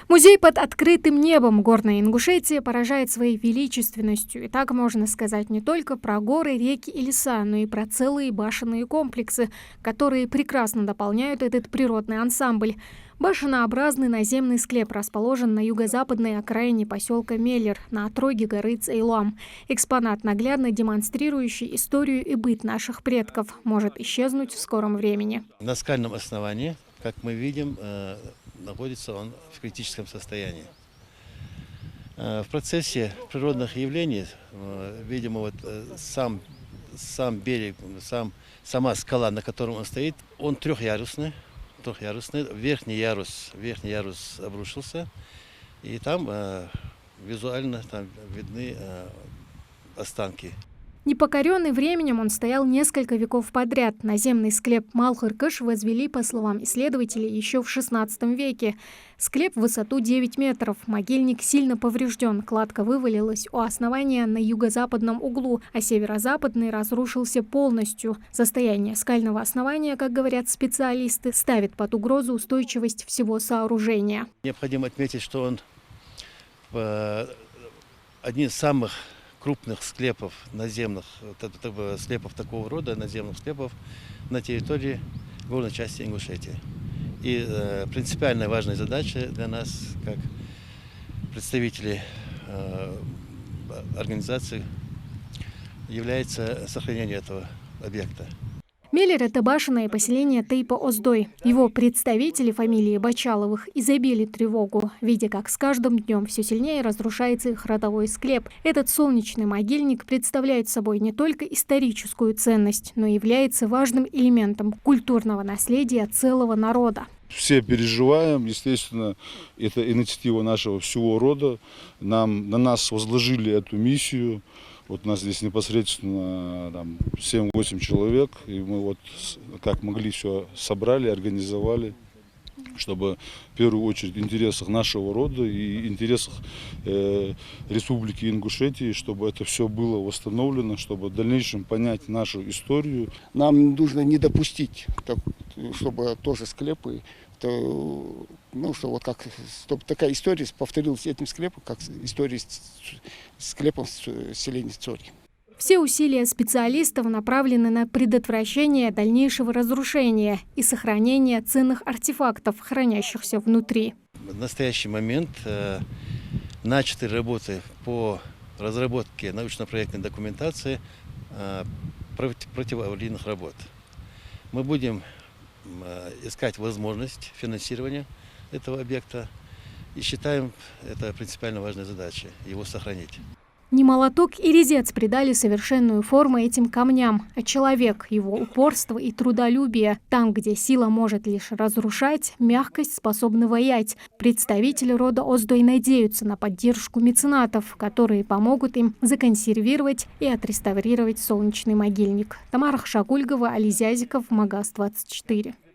Музей под открытым небом Горная Ингушетия поражает своей величественностью. И так можно сказать не только про горы, реки и леса, но и про целые башенные комплексы, которые прекрасно дополняют этот природный ансамбль. Башенообразный наземный склеп расположен на юго-западной окраине поселка Меллер, на отроге горы Цейлам. Экспонат, наглядно демонстрирующий историю и быт наших предков, может исчезнуть в скором времени. На скальном основании, как мы видим, находится он в критическом состоянии. В процессе природных явлений, видимо, сам берег, сама скала, на котором он стоит, он трехъярусный. Верхний ярус обрушился, и там визуально видны останки. Непокоренный временем, он стоял несколько веков подряд. Наземный склеп Малхыр-Кыш возвели, по словам исследователей, еще в XVI веке. Склеп в высоту 9 метров. Могильник сильно поврежден. Кладка вывалилась у основания на юго-западном углу, а северо-западный разрушился полностью. Состояние скального основания, как говорят специалисты, ставит под угрозу устойчивость всего сооружения. Необходимо отметить, что он один из самых крупных склепов наземных, склепов такого рода, наземных склепов на территории горной части Ингушетии. И принципиально важная задача для нас, как представителей организации, является сохранение этого объекта. Меллер – это башенное поселение Тейпа-Оздой. Его представители фамилии Бачаловых изобили тревогу, видя, как с каждым днем все сильнее разрушается их родовой склеп. Этот солнечный могильник представляет собой не только историческую ценность, но и является важным элементом культурного наследия целого народа. Все переживаем, естественно, это инициатива нашего всего рода. На нас возложили эту миссию. Вот у нас здесь непосредственно 7-8 человек, и мы как могли все собрали, организовали, чтобы в первую очередь в интересах нашего рода и интересах Республики Ингушетии, чтобы это все было восстановлено, чтобы в дальнейшем понять нашу историю. Нам нужно не допустить, чтобы тоже склепы, чтобы такая история повторилась этим склепом, как история с склепом селения Цори. Все усилия специалистов направлены на предотвращение дальнейшего разрушения и сохранение ценных артефактов, хранящихся внутри. В настоящий момент начаты работы по разработке научно-проектной документации противоаварийных работ. Мы будем искать возможность финансирования этого объекта и считаем это принципиально важной задачей – его сохранить. Не молоток и резец придали совершенную форму этим камням, а человек, его упорство и трудолюбие. Там, где сила может лишь разрушать, мягкость способна воять. Представители рода Оздой надеются на поддержку меценатов, которые помогут им законсервировать и отреставрировать солнечный могильник. Тамара Хшагульгова, Али Зязиков, Магаз 24.